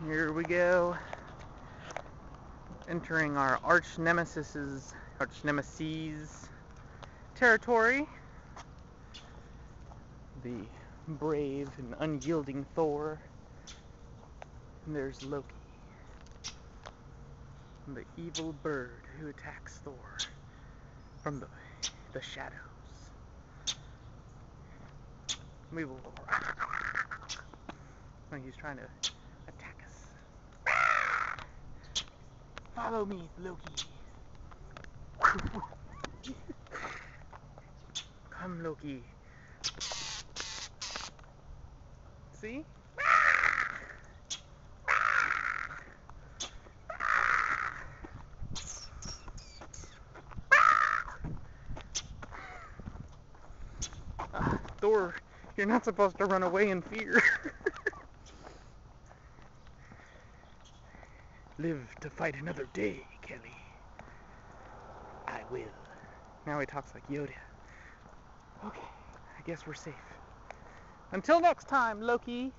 Here we go. Entering our arch nemesis territory. The brave and unyielding Thor. And there's Loki, the evil bird who attacks Thor from the shadows. We will. When he's trying to attack us. Follow me, Loki. Come, Loki. See? Thor, you're not supposed to run away in fear. Live to fight another day, Kelly. I will. Now he talks like Yoda. Okay, I guess we're safe. Until next time, Loki.